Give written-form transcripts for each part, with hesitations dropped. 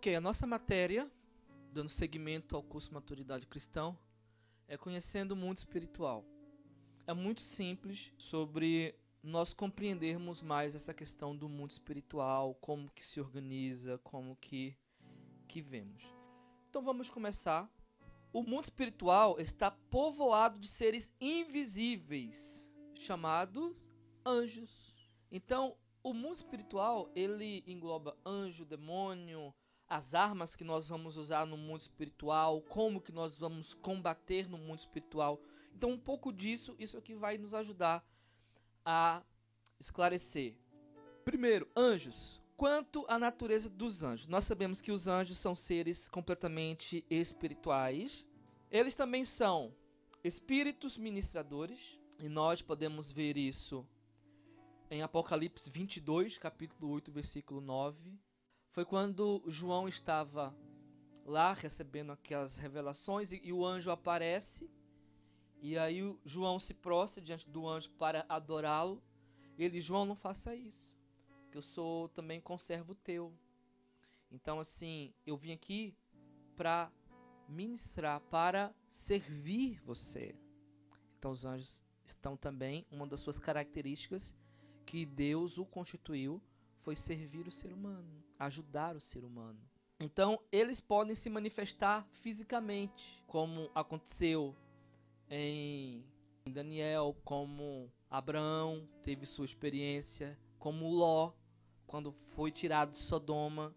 Ok, a nossa matéria, dando seguimento ao curso Maturidade Cristã, é conhecendo o mundo espiritual. É muito simples sobre nós compreendermos mais essa questão do mundo espiritual, como que se organiza, como que vemos. Então vamos começar. O mundo espiritual está povoado de seres invisíveis, chamados anjos. Então, o mundo espiritual, ele engloba anjo, demônio, as armas que nós vamos usar no mundo espiritual, como que nós vamos combater no mundo espiritual. Então, um pouco disso, isso aqui vai nos ajudar a esclarecer. Primeiro, anjos. Quanto à natureza dos anjos, nós sabemos que os anjos são seres completamente espirituais. Eles também são espíritos ministradores, e nós podemos ver isso em Apocalipse 22, capítulo 8, versículo 9. Foi quando João estava lá recebendo aquelas revelações e o anjo aparece. E aí João se prostra diante do anjo para adorá-lo. Ele, João, não faça isso, que eu sou também conservo teu. Então, assim, eu vim aqui para ministrar, para servir você. Então, os anjos estão também, uma das suas características que Deus o constituiu foi servir o ser humano, ajudar o ser humano. Então, eles podem se manifestar fisicamente, como aconteceu em Daniel, como Abraão teve sua experiência, como Ló, quando foi tirado de Sodoma.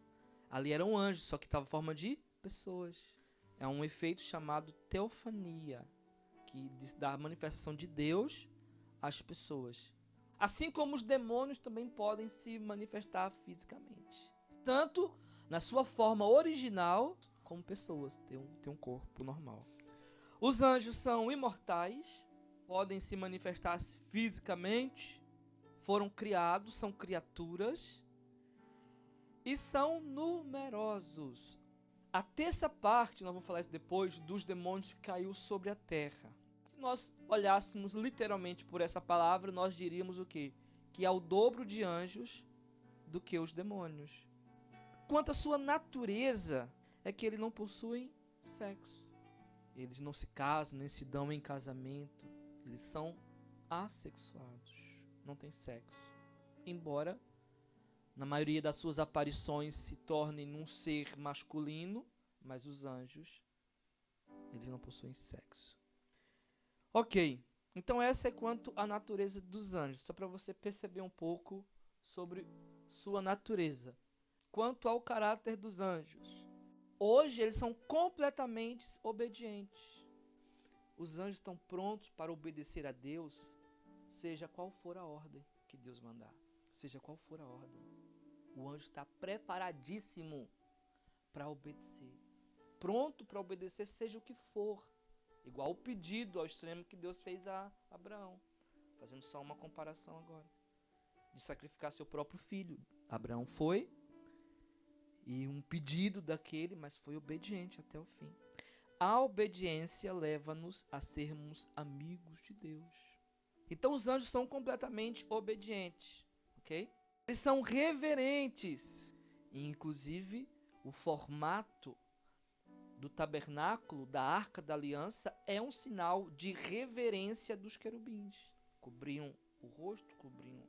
Ali era um anjo, só que estava em forma de pessoas. É um efeito chamado teofania, que dá a manifestação de Deus às pessoas. Assim como os demônios também podem se manifestar fisicamente, tanto na sua forma original, como pessoas, tem um corpo normal. Os anjos são imortais, podem se manifestar fisicamente, foram criados, são criaturas e são numerosos. A terça parte, nós vamos falar isso depois, dos demônios que caiu sobre a terra. Se nós olhássemos literalmente por essa palavra, nós diríamos o quê? Que há o dobro de anjos do que os demônios. Quanto à sua natureza, é que eles não possuem sexo. Eles não se casam, nem se dão em casamento. Eles são assexuados, não têm sexo. Embora, na maioria das suas aparições, se tornem num ser masculino, mas os anjos, eles não possuem sexo. Ok, então essa é quanto à natureza dos anjos, só para você perceber um pouco sobre sua natureza. Quanto ao caráter dos anjos, hoje eles são completamente obedientes. Os anjos estão prontos para obedecer a Deus, seja qual for a ordem que Deus mandar. Seja qual for a ordem. O anjo está preparadíssimo para obedecer. Pronto para obedecer, seja o que for. Igual o pedido ao extremo que Deus fez a Abraão. Fazendo só uma comparação agora. De sacrificar seu próprio filho. Abraão foi. E um pedido daquele, mas foi obediente até o fim. A obediência leva-nos a sermos amigos de Deus. Então os anjos são completamente obedientes, ok? Eles são reverentes. E, inclusive, o formato do tabernáculo, da Arca da Aliança, é um sinal de reverência dos querubins. Cobriam o rosto, cobriam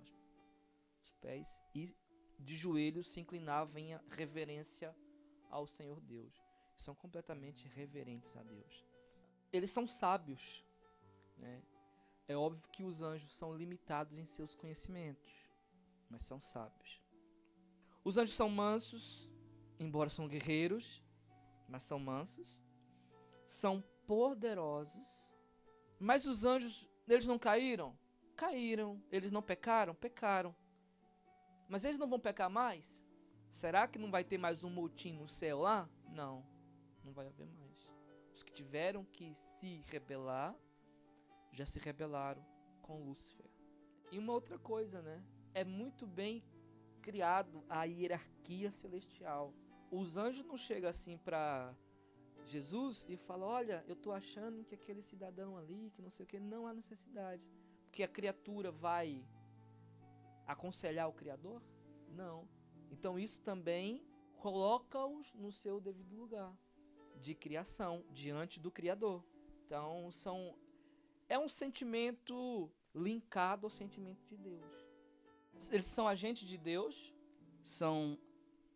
os pés e de joelhos se inclinavam em reverência ao Senhor Deus. São completamente reverentes a Deus. Eles são sábios, né? É óbvio que os anjos são limitados em seus conhecimentos, mas são sábios. Os anjos são mansos, embora são guerreiros, mas são mansos. São poderosos. Mas os anjos, eles não caíram? Caíram. Eles não pecaram? Pecaram. Mas eles não vão pecar mais? Será que não vai ter mais um motim no céu lá? Não, não vai haver mais. Os que tiveram que se rebelar, já se rebelaram com Lúcifer. E uma outra coisa, né? É muito bem criado a hierarquia celestial. Os anjos não chegam assim para Jesus e falam: olha, eu tô achando que aquele cidadão ali, que não sei o que, não há necessidade. Porque a criatura vai aconselhar o Criador? Não. Então isso também coloca-os no seu devido lugar de criação, diante do Criador. Então, é um sentimento linkado ao sentimento de Deus. Eles são agentes de Deus,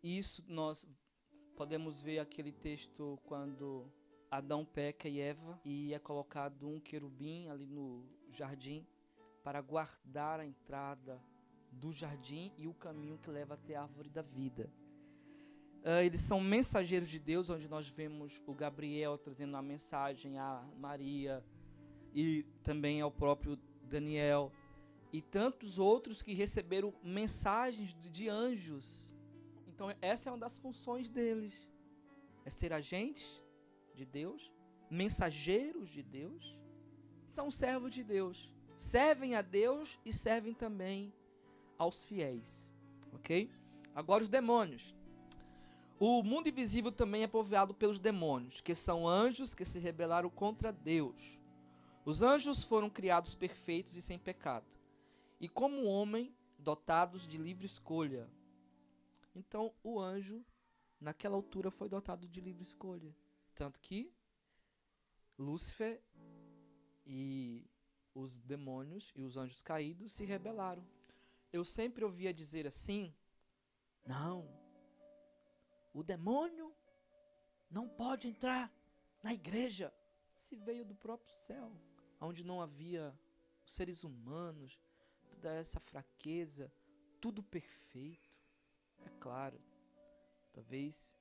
isso nós podemos ver aquele texto quando Adão peca e Eva, e é colocado um querubim ali no jardim para guardar a entrada do jardim e o caminho que leva até a árvore da vida. Eles são mensageiros de Deus, onde nós vemos o Gabriel trazendo a mensagem a Maria e também ao próprio Daniel e tantos outros que receberam mensagens de anjos. Então essa é uma das funções deles, é ser agentes de Deus, mensageiros de Deus, são servos de Deus, servem a Deus e servem também aos fiéis, ok? Agora os demônios. O mundo invisível também é povoado pelos demônios, que são anjos que se rebelaram contra Deus. Os anjos foram criados perfeitos e sem pecado, e como homem, dotados de livre escolha. Então o anjo, naquela altura, foi dotado de livre escolha. Tanto que Lúcifer e os demônios e os anjos caídos se rebelaram. Eu sempre ouvia dizer assim: não, o demônio não pode entrar na igreja. Se veio do próprio céu, onde não havia seres humanos, toda essa fraqueza, tudo perfeito. É claro, talvez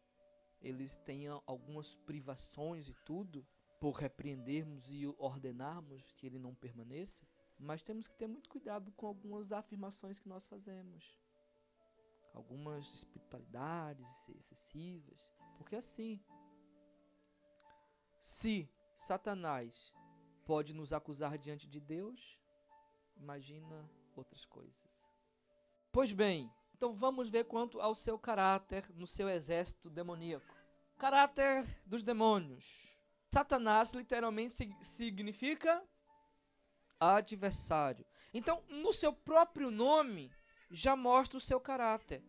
eles tenham algumas privações e tudo, por repreendermos e ordenarmos que ele não permaneça, mas temos que ter muito cuidado com algumas afirmações que nós fazemos. Algumas espiritualidades excessivas, porque assim, se Satanás pode nos acusar diante de Deus, imagina outras coisas. Pois bem, então vamos ver quanto ao seu caráter no seu exército demoníaco. Caráter dos demônios. Satanás literalmente significa adversário. Então, no seu próprio nome, já mostra o seu caráter,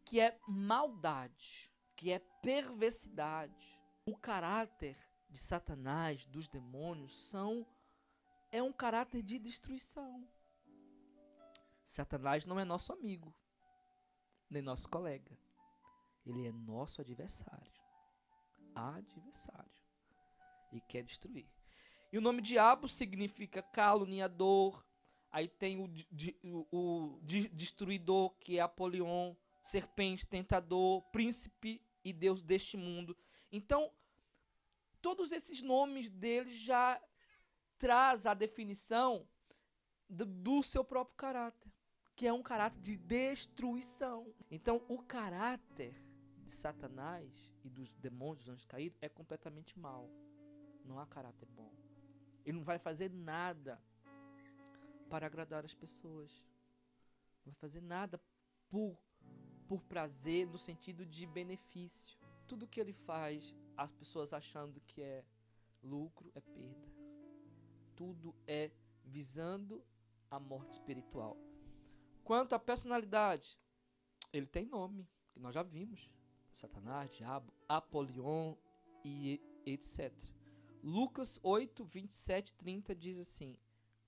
que é maldade, que é perversidade. O caráter de Satanás, dos demônios, é um caráter de destruição. Satanás não é nosso amigo, nem nosso colega. Ele é nosso adversário. Adversário. E quer destruir. E o nome diabo significa caluniador. Aí tem o destruidor, que é Apolion, serpente, tentador, príncipe e Deus deste mundo. Então, todos esses nomes dele já traz a definição do seu próprio caráter, que é um caráter de destruição. Então, o caráter de Satanás e dos demônios, dos anjos caídos, é completamente mau. Não há caráter bom. Ele não vai fazer nada para agradar as pessoas. Não vai fazer nada por prazer, no sentido de benefício. Tudo que ele faz, as pessoas achando que é lucro, é perda. Tudo é visando a morte espiritual. Quanto à personalidade, ele tem nome, que nós já vimos. Satanás, diabo, Apolion e etc. Lucas 8, 27, 30 diz assim: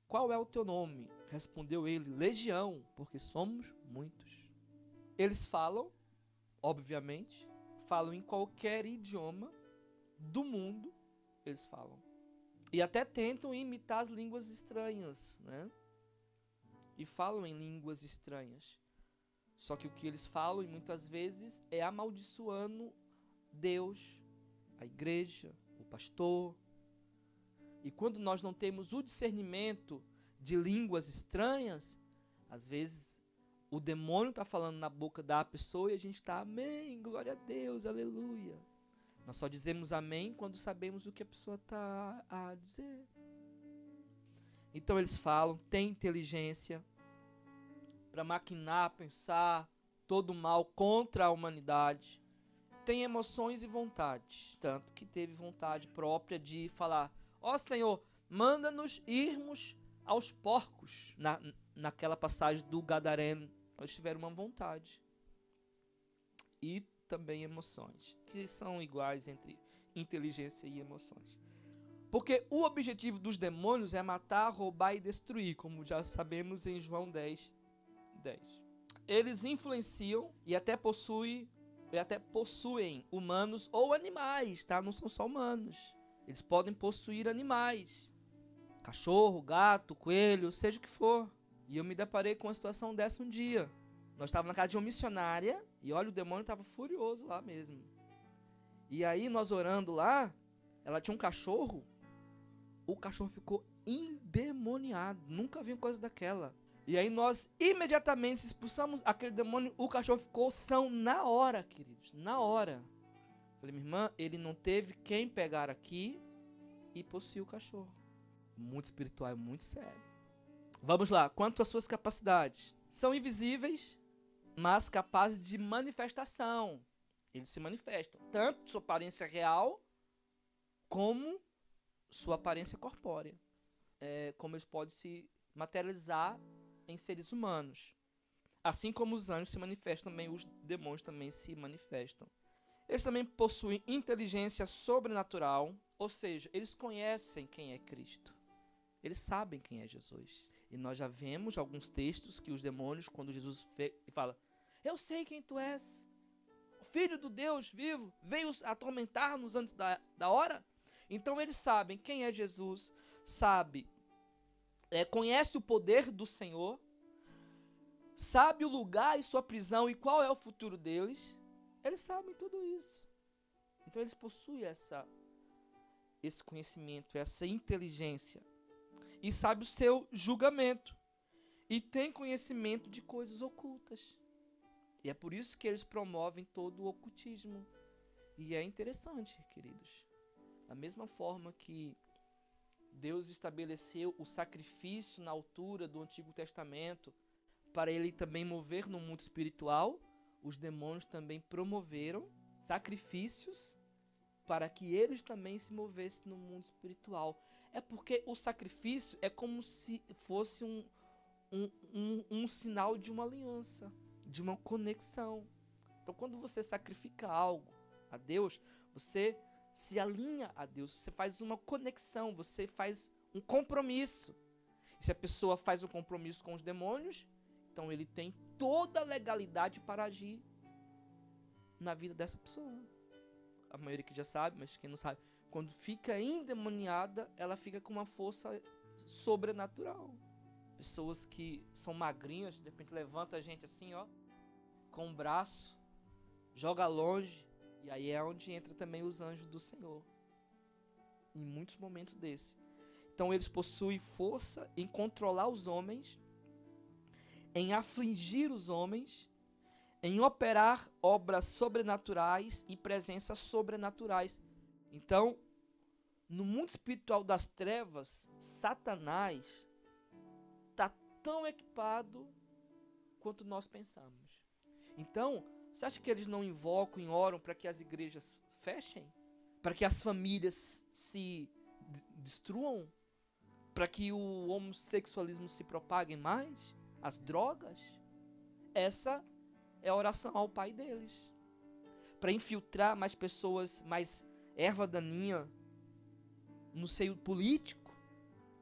qual é o teu nome? Respondeu ele: Legião, porque somos muitos. Eles falam, obviamente, falam em qualquer idioma do mundo, eles falam. E até tentam imitar as línguas estranhas, né? E falam em línguas estranhas. Só que o que eles falam, e muitas vezes, é amaldiçoando Deus, a igreja, o pastor. E quando nós não temos o discernimento de línguas estranhas, às vezes o demônio está falando na boca da pessoa e a gente está, amém, glória a Deus, aleluia. Nós só dizemos amém quando sabemos o que a pessoa está a dizer. Então eles falam, têm inteligência para maquinar, pensar todo o mal contra a humanidade. Tem emoções e vontade, tanto que teve vontade própria de falar: ó Senhor, manda-nos irmos aos porcos. Naquela passagem do Gadareno, eles tiveram uma vontade. E também emoções, que são iguais entre inteligência e emoções. Porque o objetivo dos demônios é matar, roubar e destruir, como já sabemos em João 10:10. Eles influenciam e até possuem humanos ou animais, tá? Não são só humanos. Eles podem possuir animais. Cachorro, gato, coelho, seja o que for. E eu me deparei com uma situação dessa um dia. Nós estávamos na casa de uma missionária e olha, o demônio estava furioso lá mesmo. E aí nós orando lá, ela tinha um cachorro, o cachorro ficou endemoniado, nunca vi uma coisa daquela. E aí nós imediatamente expulsamos aquele demônio, o cachorro ficou são na hora, queridos, na hora. Falei, minha irmã, ele não teve quem pegar aqui e possuiu o cachorro. Muito espiritual, é muito sério. Vamos lá, quanto às suas capacidades. São invisíveis, mas capazes de manifestação. Eles se manifestam, tanto sua aparência real, como sua aparência corpórea. Como eles podem se materializar em seres humanos. Assim como os anjos se manifestam, também os demônios também se manifestam. Eles também possuem inteligência sobrenatural, ou seja, eles conhecem quem é Cristo. Eles sabem quem é Jesus. E nós já vemos alguns textos que os demônios, quando Jesus fala, eu sei quem tu és, o Filho do Deus vivo, veio atormentar-nos antes da hora. Então eles sabem quem é Jesus, conhece o poder do Senhor, sabe o lugar e sua prisão e qual é o futuro deles. Eles sabem tudo isso. Então eles possuem esse conhecimento, essa inteligência. E sabe o seu julgamento. E tem conhecimento de coisas ocultas. E é por isso que eles promovem todo o ocultismo. E é interessante, queridos. Da mesma forma que Deus estabeleceu o sacrifício na altura do Antigo Testamento para ele também mover no mundo espiritual, os demônios também promoveram sacrifícios para que eles também se movessem no mundo espiritual. É porque o sacrifício é como se fosse um sinal de uma aliança, de uma conexão. Então, quando você sacrifica algo a Deus, você se alinha a Deus, você faz uma conexão, você faz um compromisso. E se a pessoa faz um compromisso com os demônios, então ele tem toda a legalidade para agir na vida dessa pessoa. A maioria que já sabe, mas quem não sabe, quando fica endemoniada, ela fica com uma força sobrenatural. Pessoas que são magrinhas, de repente levanta a gente assim, ó, com o braço, joga longe, e aí é onde entra também os anjos do Senhor. Em muitos momentos desse. Então eles possuem força em controlar os homens, em afligir os homens, em operar obras sobrenaturais e presenças sobrenaturais. Então, no mundo espiritual das trevas, Satanás está tão equipado quanto nós pensamos. Então, você acha que eles não invocam e oram para que as igrejas fechem? Para que as famílias se destruam? Para que o homossexualismo se propague mais? As drogas? Essa é a oração ao pai deles. Para infiltrar mais pessoas, mais erva daninha no seio político,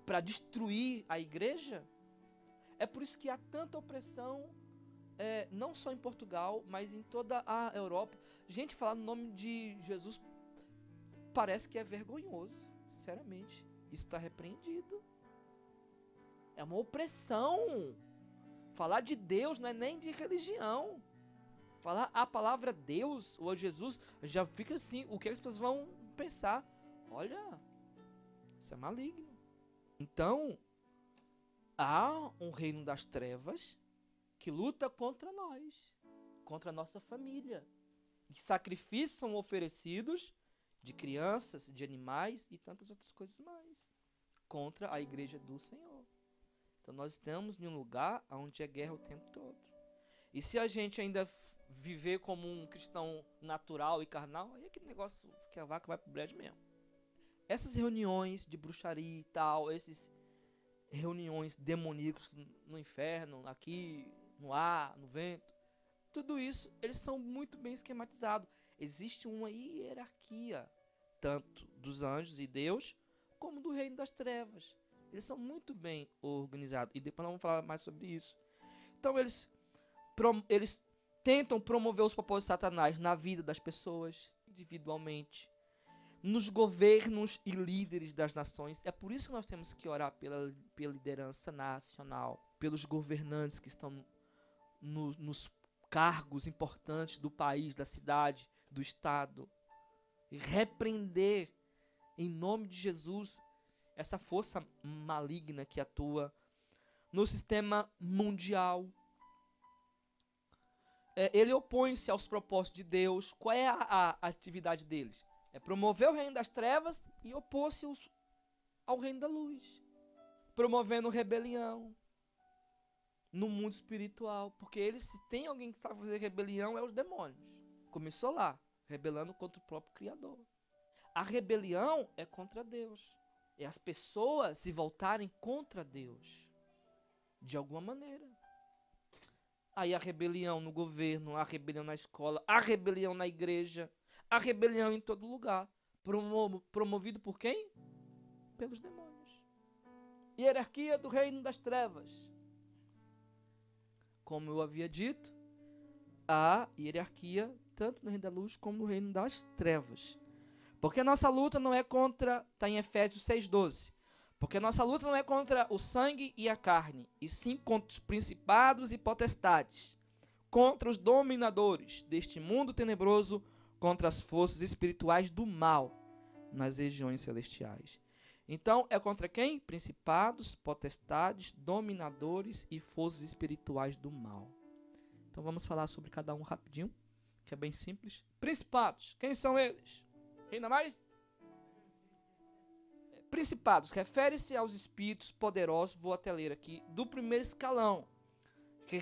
para destruir a igreja. É por isso que há tanta opressão, não só em Portugal, mas em toda a Europa. Gente, falar no nome de Jesus parece que é vergonhoso, sinceramente. Isso está repreendido. É uma opressão. Falar de Deus não é nem de religião. Falar a palavra Deus ou Jesus já fica assim. O que as pessoas vão pensar? Olha, isso é maligno. Então, há um reino das trevas que luta contra nós, contra a nossa família. E sacrifícios são oferecidos de crianças, de animais e tantas outras coisas mais contra a igreja do Senhor. Então nós estamos em um lugar onde é guerra o tempo todo. E se a gente ainda viver como um cristão natural e carnal, aí é aquele negócio que a vaca vai pro brejo mesmo. Essas reuniões de bruxaria e tal, essas reuniões demoníacas no inferno, aqui, no ar, no vento, tudo isso, eles são muito bem esquematizados. Existe uma hierarquia, tanto dos anjos e Deus, como do reino das trevas. Eles são muito bem organizados. E depois nós vamos falar mais sobre isso. Então eles tentam promover os propósitos de Satanás na vida das pessoas, individualmente, nos governos e líderes das nações. É por isso que nós temos que orar pela liderança nacional, pelos governantes que estão nos cargos importantes do país, da cidade, do estado. E repreender, em nome de Jesus, essa força maligna que atua no sistema mundial. Ele opõe-se aos propósitos de Deus. Qual é a atividade deles? É promover o reino das trevas e opor-se ao reino da luz, promovendo rebelião no mundo espiritual, porque eles, se tem alguém que sabe fazer rebelião, é os demônios. Começou lá, rebelando contra o próprio Criador. A rebelião é contra Deus. É as pessoas se voltarem contra Deus, de alguma maneira. Aí a rebelião no governo, a rebelião na escola, a rebelião na igreja, a rebelião em todo lugar. Promovido por quem? Pelos demônios. Hierarquia do reino das trevas. Como eu havia dito, há hierarquia tanto no reino da luz como no reino das trevas. Porque a nossa luta não é contra, está em Efésios 6,12. Porque a nossa luta não é contra o sangue e a carne, e sim contra os principados e potestades, contra os dominadores deste mundo tenebroso, contra as forças espirituais do mal nas regiões celestiais. Então, é contra quem? Principados, potestades, dominadores e forças espirituais do mal. Então, vamos falar sobre cada um rapidinho, que é bem simples. Principados, quem são eles? Ainda mais? Principados, refere-se aos espíritos poderosos, vou até ler aqui, do primeiro escalão, que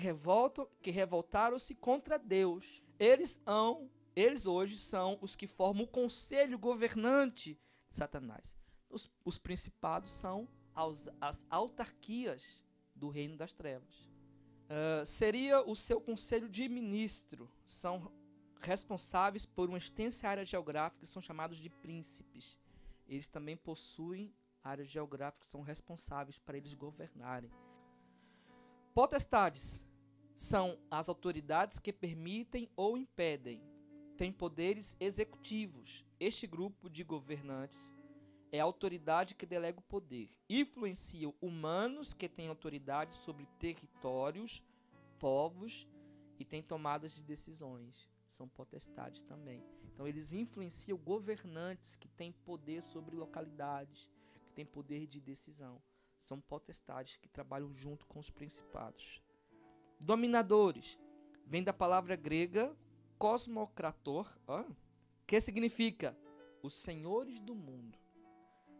revoltaram-se contra Deus. Eles hoje são os que formam o conselho governante de Satanás. Os principados são as autarquias do reino das trevas. Seria o seu conselho de ministro. São responsáveis por uma extensa área geográfica, são chamados de príncipes. Eles também possuem áreas geográficas, são responsáveis para eles governarem. Potestades são as autoridades que permitem ou impedem. Têm poderes executivos. Este grupo de governantes é a autoridade que delega o poder. Influenciam humanos que têm autoridade sobre territórios, povos e têm tomadas de decisões. São potestades também. Então eles influenciam governantes que têm poder sobre localidades, que têm poder de decisão. São potestades que trabalham junto com os principados. Dominadores. Vem da palavra grega cosmocrator, que significa os senhores do mundo.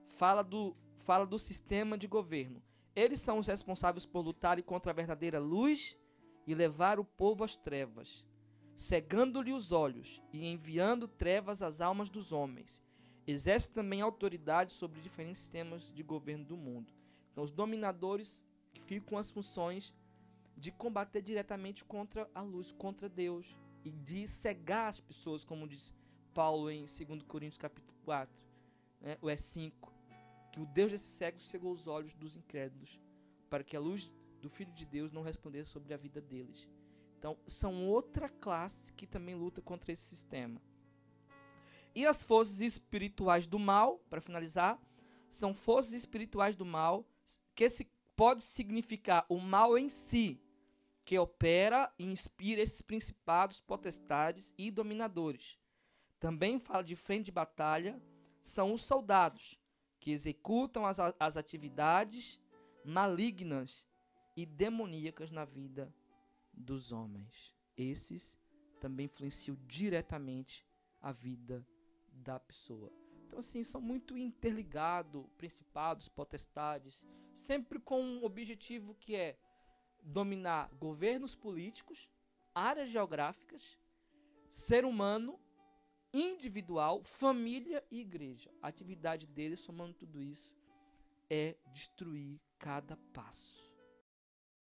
Fala do sistema de governo. Eles são os responsáveis por lutarem contra a verdadeira luz e levar o povo às trevas, cegando-lhe os olhos e enviando trevas às almas dos homens. Exerce também autoridade sobre diferentes sistemas de governo do mundo. Então, os dominadores ficam com as funções de combater diretamente contra a luz, contra Deus, e de cegar as pessoas, como diz Paulo em 2 Coríntios capítulo 4, ou 5, que o Deus desses cegos cegou os olhos dos incrédulos, para que a luz do Filho de Deus não respondesse sobre a vida deles. Então, são outra classe que também luta contra esse sistema. E as forças espirituais do mal, para finalizar, são forças espirituais do mal, que pode significar o mal em si, que opera e inspira esses principados, potestades e dominadores. Também fala de frente de batalha, são os soldados, que executam as atividades malignas e demoníacas na vida dos homens. Esses também influenciam diretamente a vida da pessoa. Então, assim, são muito interligados, principados, potestades, sempre com um objetivo que é dominar governos políticos, áreas geográficas, ser humano, individual, família e igreja. A atividade deles, somando tudo isso, é destruir cada passo.